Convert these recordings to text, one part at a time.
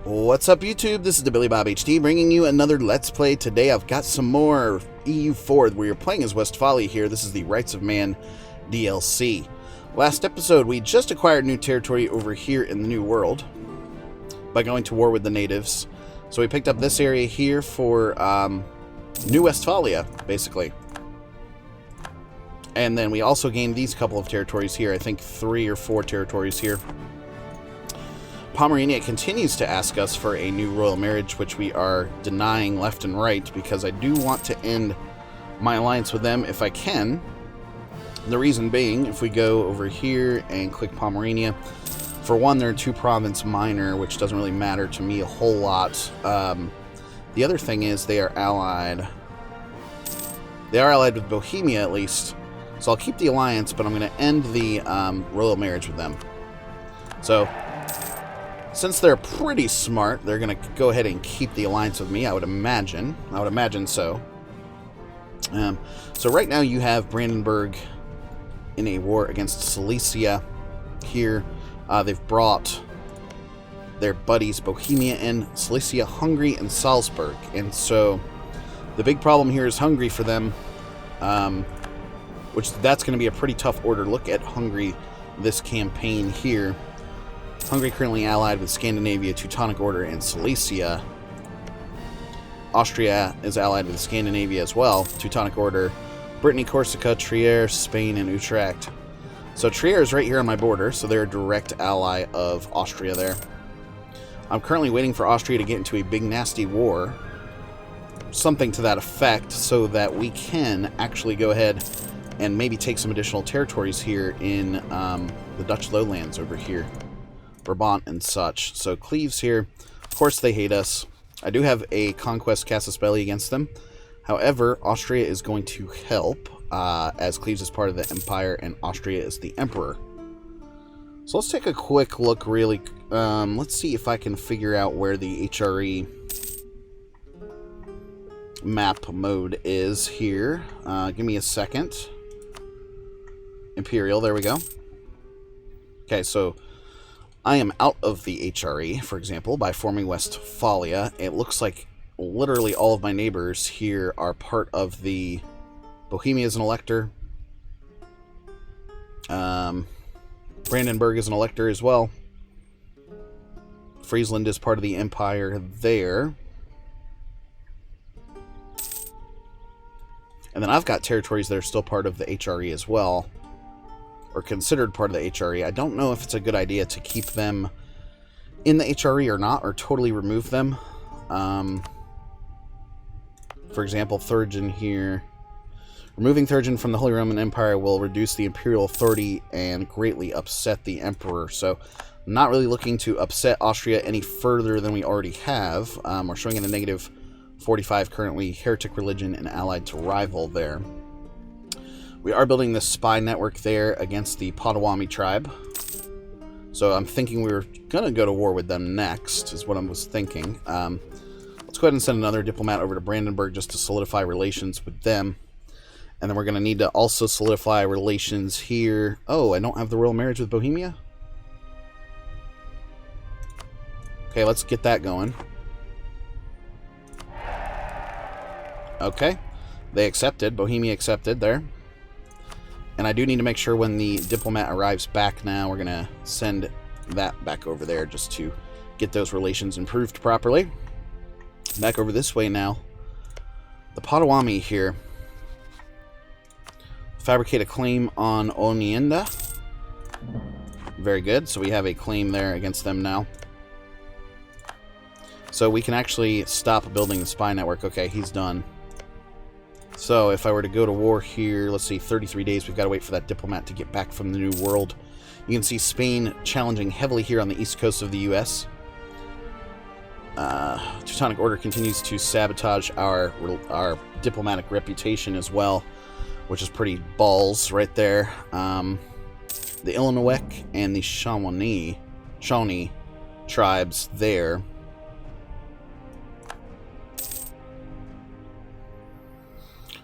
What's up, YouTube? This is the Billy Bob HD bringing you another Let's Play. Today I've got some more EU4. We are playing as Westphalia here. This is the Rights of Man DLC. Last episode we just acquired new territory over here in the New World by going to war with the natives. So we picked up this area here for New Westphalia, basically. And then we also gained these couple of territories here. I think 3 or 4 territories here. Pomerania continues to ask us for a new royal marriage, which we are denying left and right because I do want to end my alliance with them if I can. The reason being, if we go over here and click Pomerania, for one, they're 2-province minor, which doesn't really matter to me a whole lot. The other thing is they are allied. They are allied with Bohemia, at least. So I'll keep the alliance, but I'm going to end the royal marriage with them. So since they're pretty smart, they're going to go ahead and keep the alliance with me, I would imagine. I would imagine so. So right now you have Brandenburg in a war against Silesia here. They've brought their buddies Bohemia in, Silesia, Hungary, and Salzburg. And so the big problem here is Hungary for them, which that's going to be a pretty tough order. Look at Hungary this campaign here. Hungary currently allied with Scandinavia, Teutonic Order, and Silesia. Austria is allied with Scandinavia as well, Teutonic Order, Brittany, Corsica, Trier, Spain, and Utrecht. So Trier is right here on my border, so they're a direct ally of Austria there. I'm currently waiting for Austria to get into a big nasty war, something to that effect, so that we can actually go ahead and maybe take some additional territories here in the Dutch lowlands over here. Brabant and such. So Cleves here, of course they hate us. I do have a conquest casus belli against them. However, Austria is going to help, as Cleves is part of the empire and Austria is the emperor. So let's take a quick look really. Let's see if I can figure out where the HRE map mode is here. Give me a second. Imperial, there we go. Okay, so I am out of the HRE, for example, by forming Westphalia. It looks like literally all of my neighbors here are part of the Bohemia is an elector. Brandenburg is an elector as well. Friesland is part of the empire there. And then I've got territories that are still part of the HRE as well, or considered part of the HRE. I don't know if it's a good idea to keep them in the HRE or not, or totally remove them. For example, Thuringen here. Removing Thuringen from the Holy Roman Empire will reduce the imperial authority and greatly upset the emperor. So I'm not really looking to upset Austria any further than we already have. We're showing in a negative 45 currently. Heretic religion and allied to rival there. We are building this spy network there against the Potawatomi tribe. So I'm thinking we were going to go to war with them next, is what I was thinking. Let's go ahead and send another diplomat over to Brandenburg just to solidify relations with them. And then we're going to need to also solidify relations here. Oh, I don't have the royal marriage with Bohemia? Okay, let's get that going. Okay, they accepted. Bohemia accepted there. And I do need to make sure when the diplomat arrives back now, we're going to send that back over there just to get those relations improved properly. Back over this way now. The Potawatomi here. Fabricate a claim on Onienda. Very good. So we have a claim there against them now. So we can actually stop building the spy network. Okay, he's done. So if I were to go to war here, let's see, 33 days, we've got to wait for that diplomat to get back from the New World. You can see Spain challenging heavily here on the east coast of the U.S. Teutonic Order continues to sabotage our diplomatic reputation as well, which is pretty balls right there. The Illinois and the Shawnee tribes there.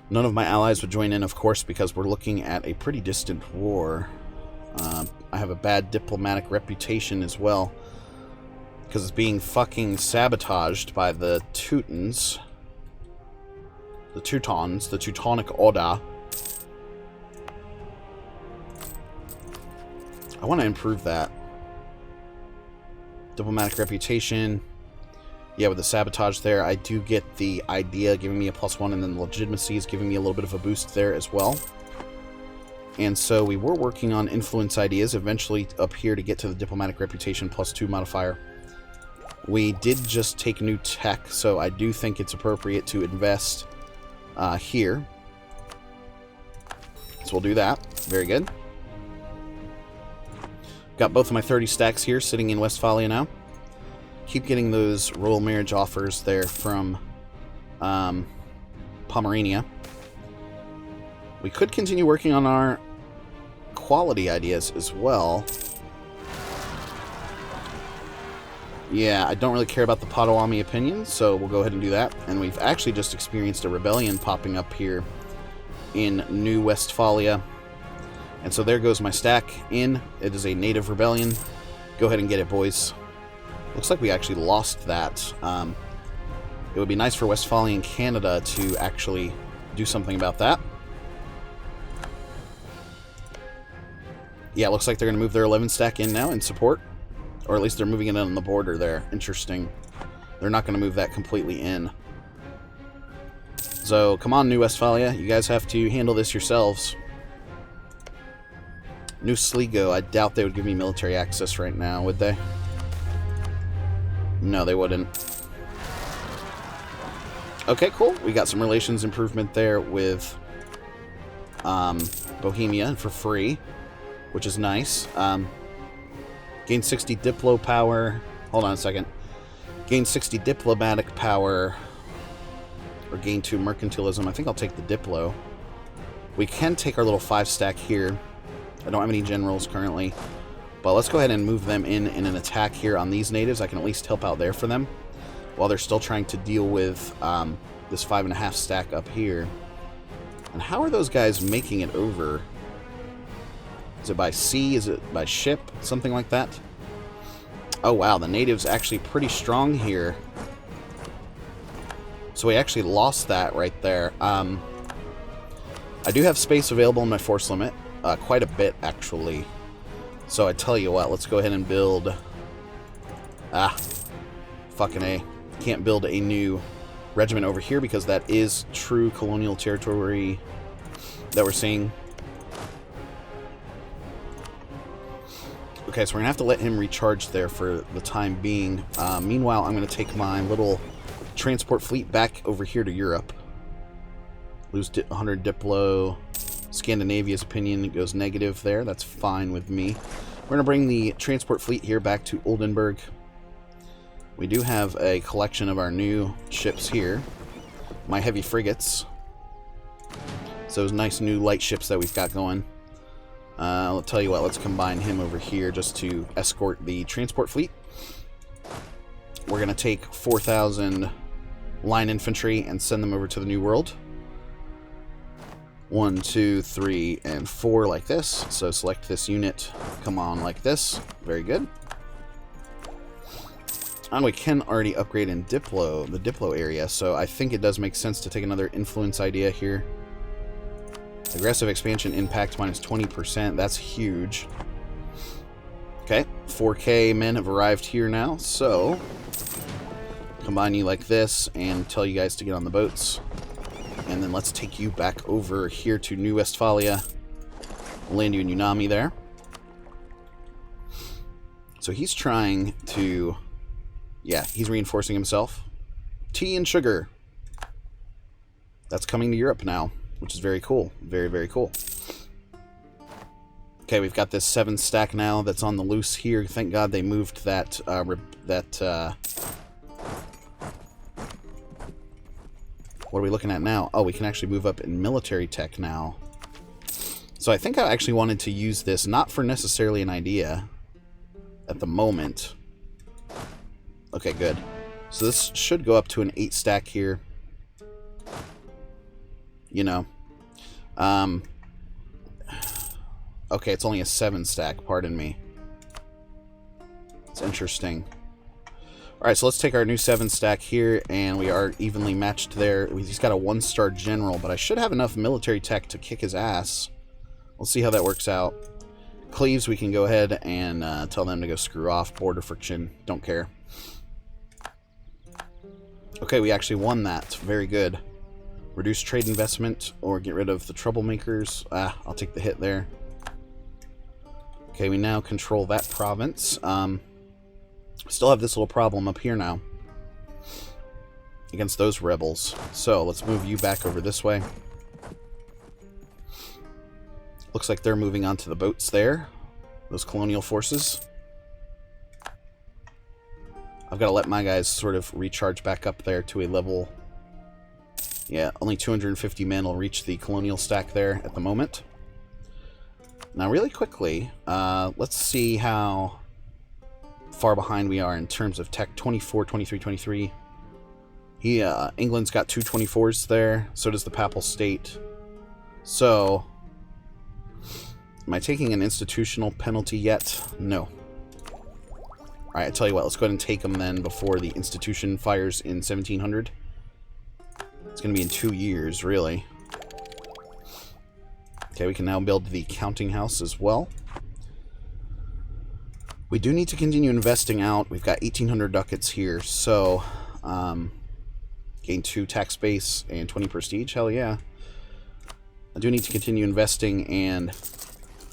None of my allies would join in, of course, because we're looking at a pretty distant war. I have a bad diplomatic reputation as well. Because it's being fucking sabotaged by the Teutons. The Teutons, the Teutonic Order. I want to improve that. Diplomatic reputation. Yeah, with the sabotage there, I do get the idea giving me a +1, and then the legitimacy is giving me a little bit of a boost there as well. And so we were working on influence ideas, eventually up here to get to the diplomatic reputation +2 modifier. We did just take new tech, so I do think it's appropriate to invest here. So we'll do that. Very good. Got both of my 30 stacks here sitting in Westphalia now. Keep getting those royal marriage offers there from Pomerania. We could continue working on our quality ideas as well. Yeah, I don't really care about the Potawatomi opinion, so we'll go ahead and do that. And we've actually just experienced a rebellion popping up here in New Westphalia. And so there goes my stack in. It is a native rebellion. Go ahead and get it, boys. Looks like we actually lost that. It would be nice for Westphalia and Canada to actually do something about that. Yeah, looks like they're going to move their 11 stack in now in support. Or at least they're moving it on the border there. Interesting. They're not going to move that completely in. So, come on, New Westphalia. You guys have to handle this yourselves. New Sligo. I doubt they would give me military access right now, would they? No, they wouldn't. Okay, cool. We got some relations improvement there with Bohemia for free, which is nice. Gain 60 diplo power. Hold on a second. Gain 60 diplomatic power. Or gain 2 mercantilism. I think I'll take the diplo. We can take our little 5 stack here. I don't have any generals currently. But let's go ahead and move them in an attack here on these natives. I can at least help out there for them. While they're still trying to deal with this 5.5 stack up here. And how are those guys making it over? Is it by sea? Is it by ship? Something like that? Oh wow, the natives actually pretty strong here. So we actually lost that right there. I do have space available in my force limit. Quite a bit, actually. So I tell you what, let's go ahead and build... fucking A. Can't build a new regiment over here because that is true colonial territory that we're seeing. Okay, so we're going to have to let him recharge there for the time being. Meanwhile, I'm going to take my little transport fleet back over here to Europe. Lose 100 Diplo. Scandinavia's opinion goes negative there. That's fine with me. We're going to bring the transport fleet here back to Oldenburg. We do have a collection of our new ships here. My heavy frigates. So those nice new light ships that we've got going. I'll tell you what, let's combine him over here just to escort the transport fleet. We're going to take 4,000 line infantry and send them over to the New World. 1, 2, 3, and 4 like this. So select this unit, come on like this. Very good. And we can already upgrade in Diplo, the Diplo area, so I think it does make sense to take another influence idea here. Aggressive expansion impact minus 20%, that's huge. Okay, 4K men have arrived here now, so combine you like this and tell you guys to get on the boats. And then let's take you back over here to New Westphalia. We'll land you in Unami there. So he's trying to... Yeah, he's reinforcing himself. Tea and sugar. That's coming to Europe now, which is very cool. Very, very cool. Okay, we've got this 7 stack now that's on the loose here. Thank God they moved that... What are we looking at now? Oh, we can actually move up in military tech now. So I think I actually wanted to use this, not for necessarily an idea at the moment. Okay, good. So this should go up to an 8 stack here. You know. Okay, it's only a 7 stack, pardon me. It's interesting. Alright, so let's take our new 7 stack here, and we are evenly matched there. He's got a 1-star general, but I should have enough military tech to kick his ass. We'll see how that works out. Cleves, we can go ahead and tell them to go screw off. Border friction, don't care. Okay, we actually won that. Very good. Reduce trade investment or get rid of the troublemakers. I'll take the hit there. Okay, we now control that province. Still have this little problem up here now against those rebels. So let's move you back over this way. Looks like they're moving on to the boats there. Those colonial forces. I've got to let my guys sort of recharge back up there to a level. Yeah, only 250 men will reach the colonial stack there at the moment. Now, really quickly, let's see how far behind we are in terms of tech. 24, 23, 23. England's got 2 24s there. So does the Papal State. So, am I taking an institutional penalty yet? No. Alright, I tell you what, let's go ahead and take them then before the institution fires in 1700. It's going to be in 2 years, really. Okay, we can now build the counting house as well. We do need to continue investing out. We've got 1,800 ducats here, so gain 2 tax base and 20 prestige. Hell yeah. I do need to continue investing and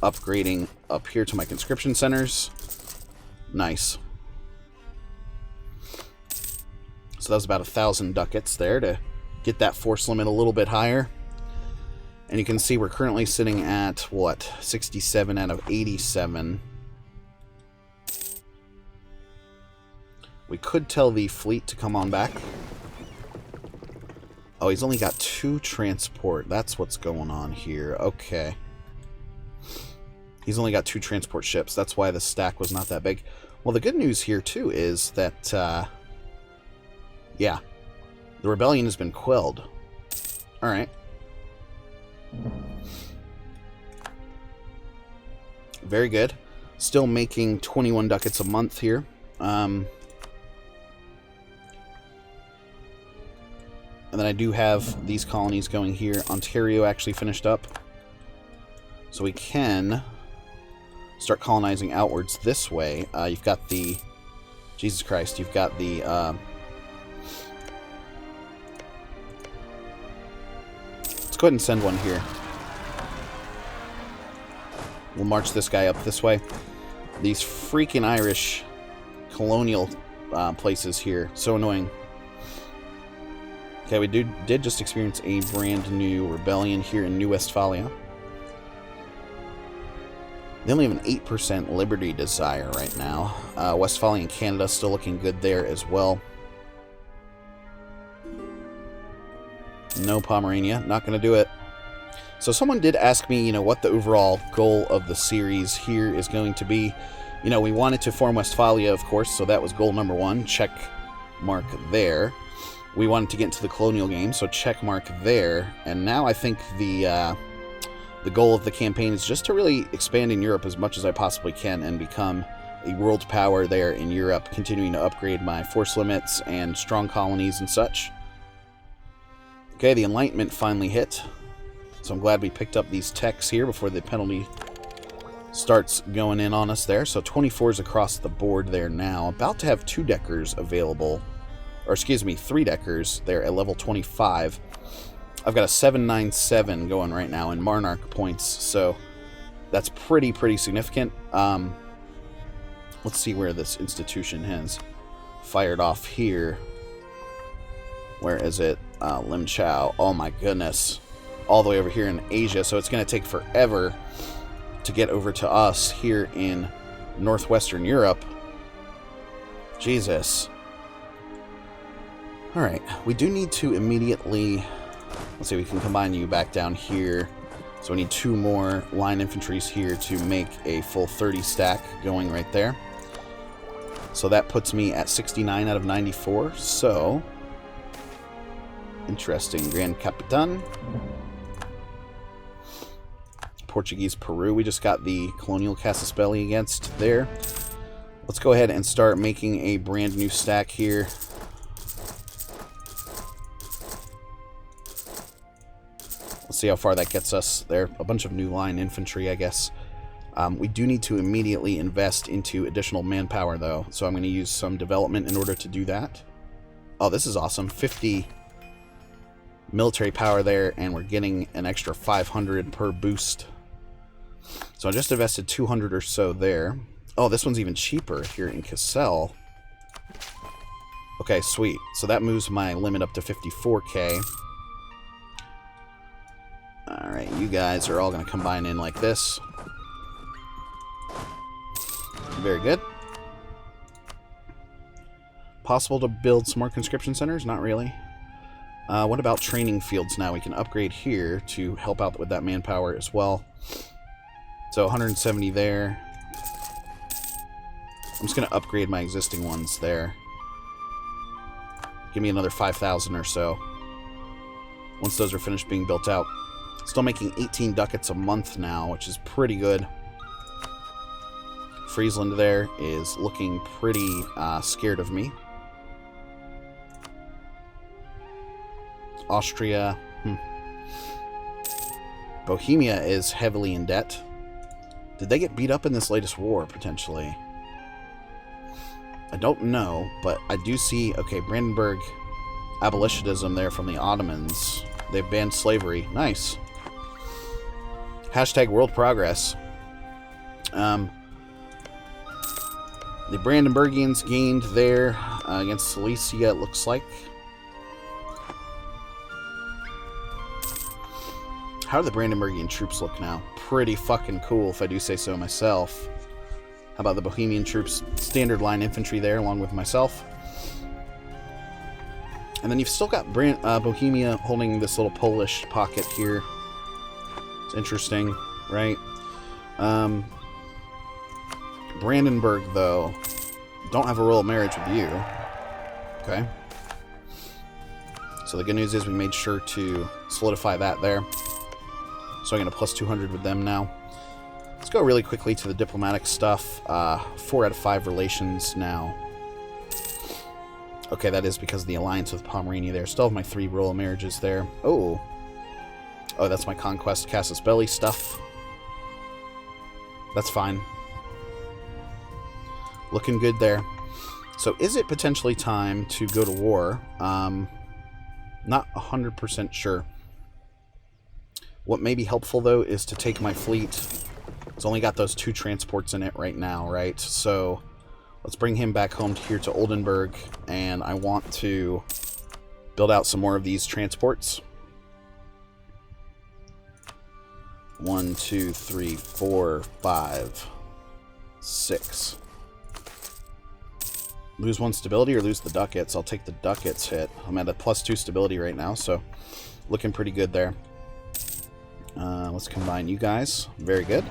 upgrading up here to my conscription centers. Nice. So that was about 1,000 ducats there to get that force limit a little bit higher. And you can see we're currently sitting at, what, 67 out of 87. We could tell the fleet to come on back. Oh, he's only got 2 transport. That's what's going on here. Okay. He's only got 2 transport ships. That's why the stack was not that big. Well, the good news here, too, is that, yeah, the rebellion has been quelled. Alright. Very good. Still making 21 ducats a month here. And then I do have these colonies going here. Ontario actually finished up. So we can start colonizing outwards this way. You've got the... Jesus Christ, you've got the... let's go ahead and send one here. We'll march this guy up this way. These freaking Irish colonial places here. So annoying. Okay, we did just experience a brand new rebellion here in New Westphalia. They only have an 8% liberty desire right now. Westphalia and Canada still looking good there as well. No Pomerania, not going to do it. So someone did ask me, you know, what the overall goal of the series here is going to be. You know, we wanted to form Westphalia, of course, so that was goal number 1. Check mark there. We wanted to get into the colonial game, so check mark there. And now I think the goal of the campaign is just to really expand in Europe as much as I possibly can and become a world power there in Europe, continuing to upgrade my force limits and strong colonies and such. Okay, the Enlightenment finally hit. So I'm glad we picked up these techs here before the penalty starts going in on us there. So 24s across the board there now. About to have 2-deckers available. Or excuse me, 3-deckers there at level 25. I've got a 797 going right now in Monarch points. So that's pretty significant. Let's see where this institution has fired off here. Where is it? Lim Chow. Oh my goodness. All the way over here in Asia. So it's going to take forever to get over to us here in northwestern Europe. Jesus. Alright. We do need to immediately... Let's see, we can combine you back down here. So we need 2 more line infantries here to make a full 30 stack going right there. So that puts me at 69 out of 94. So... Interesting. Grand Capitan. Portuguese Peru. We just got the colonial casus belli against there. Let's go ahead and start making a brand new stack here. Let's see how far that gets us. There, a bunch of new line infantry, I guess. We do need to immediately invest into additional manpower, though, so I'm going to use some development in order to do that. Oh, this is awesome. 50 military power there, and we're getting an extra 500 per boost. So I just invested 200 or so there. Oh, this one's even cheaper here in Cassel. Okay, sweet. So that moves my limit up to 54k. Alright, you guys are all going to combine in like this. Very good. Possible to build some more conscription centers? Not really. What about training fields now? We can upgrade here to help out with that manpower as well. So 170 there. I'm just going to upgrade my existing ones there. Give me another 5,000 or so. Once those are finished being built out. Still making 18 ducats a month now, which is pretty good. Friesland there is looking pretty scared of me. Austria. Bohemia is heavily in debt. Did they get beat up in this latest war, potentially? I don't know, but I do see... Okay, Brandenburg abolitionism there from the Ottomans. They've banned slavery. Nice. Hashtag world progress. The Brandenburgians gained there against Silesia, it looks like. How do the Brandenburgian troops look now? Pretty fucking cool, if I do say so myself. How about the Bohemian troops? Standard line infantry there, along with myself. And then you've still got Bohemia holding this little Polish pocket here. It's interesting, right? Brandenburg, though, don't have a royal marriage with you. Okay. So the good news is we made sure to solidify that there. So I'm going to plus 200 with them now. Let's go really quickly to the diplomatic stuff. 4 out of 5 relations now. Okay, that is because of the alliance with Pomerania there. Still have my 3 royal marriages there. Oh, that's my conquest Casus Belli stuff. That's fine. Looking good there. So is it potentially time to go to war? Not 100% sure. What may be helpful, though, is to take my fleet. It's only got those 2 transports in it right now, right? So let's bring him back home here to Oldenburg, and I want to build out some more of these transports. 1, 2, 3, 4, 5, 6. Lose 1 stability or lose the ducats? I'll take the ducats hit. I'm at a plus 2 stability right now, so looking pretty good there. Let's combine you guys. Very good.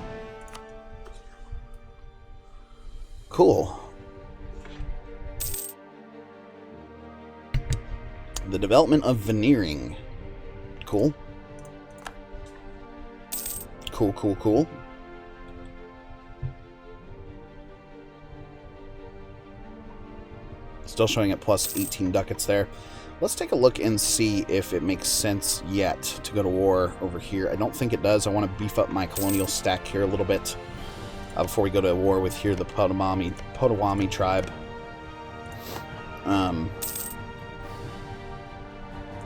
Cool. The development of veneering. Cool. Cool, cool, cool. Still showing at plus 18 ducats there. Let's take a look and see if it makes sense yet to go to war over here. I don't think it does. I want to beef up my colonial stack here a little bit before we go to war with here the Potawatomi tribe.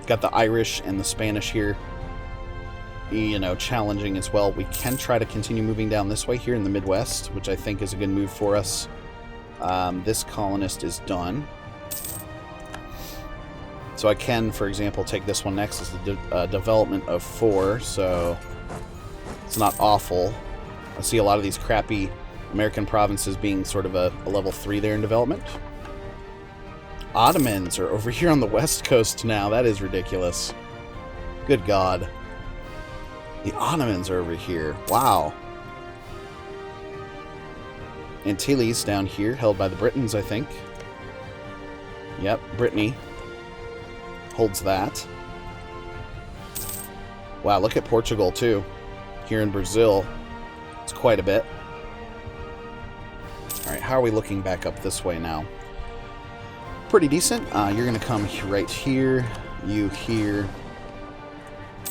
Got the Irish and the Spanish here, you know, challenging as well. We can try to continue moving down this way here in the Midwest, which I think is a good move for us. This colonist is done. So I can, for example, take this one next as the development of 4, so it's not awful. I see a lot of these crappy American provinces being sort of a level 3 there in development. Ottomans are over here on the west coast now. That is ridiculous. Good God. The Ottomans are over here. Wow. Antilles down here, held by the Britons, I think. Yep, Brittany holds that. Wow, look at Portugal, too. Here in Brazil, it's quite a bit. Alright, how are we looking back up this way now? Pretty decent. You're going to come right here. You here.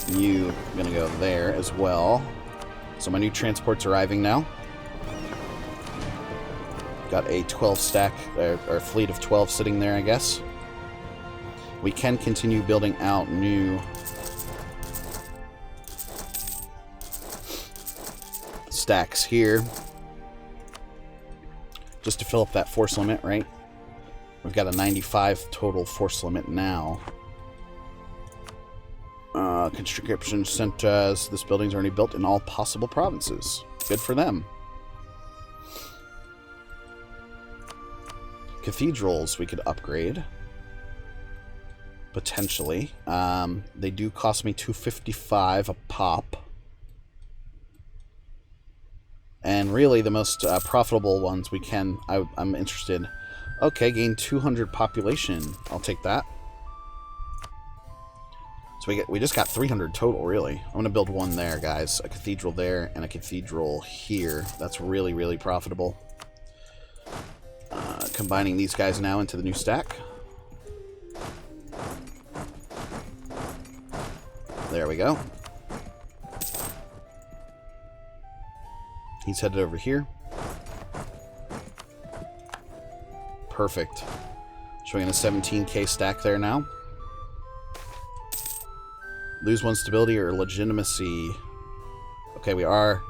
You going to go there as well. So my new transport's arriving now. Got a 12 stack, or fleet of 12 sitting there, I guess. We can continue building out new stacks here. Just to fill up that force limit, right? We've got a 95 total force limit now. Conscription centers. This building's already built in all possible provinces. Good for them. Cathedrals we could upgrade. Potentially. They do cost me 255 a pop. And really the most profitable ones we can... I'm interested. Okay, gain 200 population. I'll take that. So we just got 300 total, really. I'm going to build one there, guys. A cathedral there and a cathedral here. That's really, really profitable. Combining these guys now into the new stack. There we go. He's headed over here. Perfect. Showing a 17k stack there now. Lose one stability or legitimacy. Okay, we are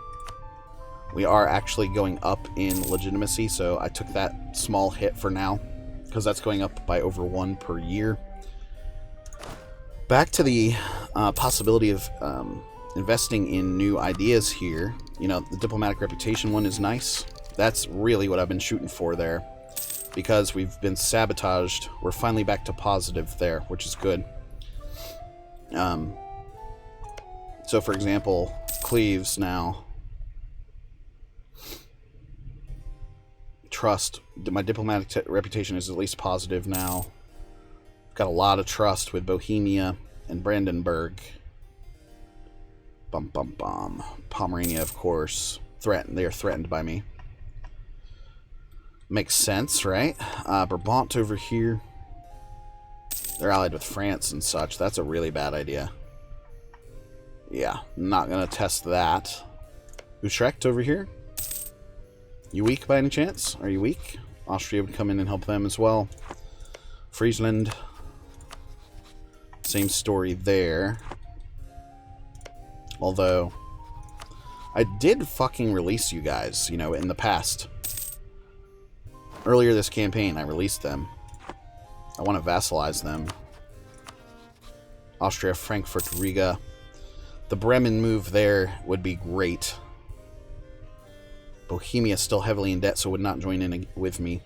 actually going up in legitimacy, so I took that small hit for now, because that's going up by over 1 per year. Back to the possibility of investing in new ideas here. You know, the diplomatic reputation one is nice. That's really what I've been shooting for there. Because we've been sabotaged, we're finally back to positive there, which is good. So, for example, Cleves now. Trust. My diplomatic reputation is at least positive now. Got a lot of trust with Bohemia and Brandenburg. Bum, bum, bum. Pomerania, of course. They are threatened by me. Makes sense, right? Brabant over here. They're allied with France and such. That's a really bad idea. Yeah, not gonna test that. Utrecht over here. You weak by any chance? Are you weak? Austria would come in and help them as well. Friesland. Same story there. Although, I did fucking release you guys, you know, in the past. Earlier this campaign, I released them. I want to vassalize them. Austria, Frankfurt, Riga. The Bremen move there would be great. Bohemia is still heavily in debt, so would not join in with me.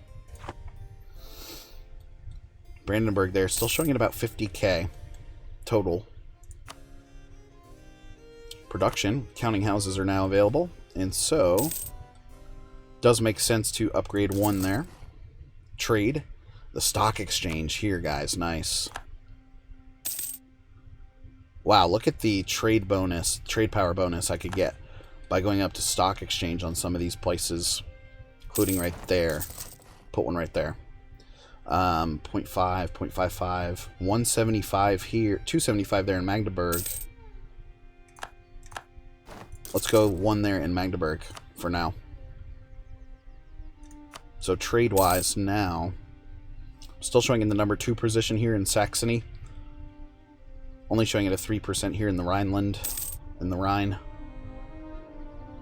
Brandenburg there, still showing at about 50k total. Production, counting houses are now available, and so does make sense to upgrade one there. Trade, the stock exchange here, guys, nice. Wow, look at the trade bonus, trade power bonus I could get by going up to stock exchange on some of these places, including right there. Put one right there. 0.5, 0.55, 175 here, 275 there in Magdeburg. Let's go one there in Magdeburg for now. So trade-wise now, still showing in the number 2 position here in Saxony. Only showing at a 3% here in the Rhineland, in the Rhine.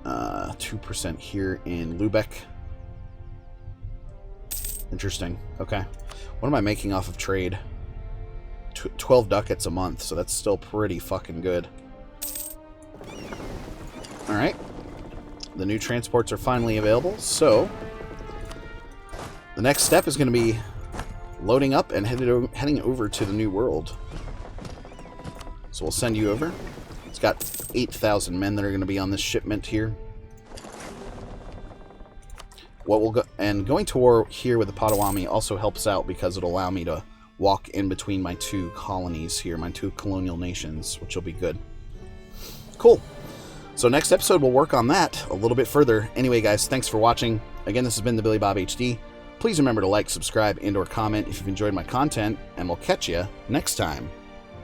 2% here in Lübeck. Interesting. Okay. What am I making off of trade? 12 ducats a month, so that's still pretty fucking good. Alright. The new transports are finally available, so the next step is going to be loading up and heading over to the New World. So we'll send you over. It's got 8,000 men that are going to be on this shipment here. What we'll go and going to war here with the Potawatomi also helps out because it'll allow me to walk in between my 2 colonies here, my 2 colonial nations, which will be good. Cool. So next episode we'll work on that a little bit further. Anyway, guys, thanks for watching. Again, this has been the Billy Bob HD. Please remember to like, subscribe, and/or comment if you've enjoyed my content, and we'll catch you next time.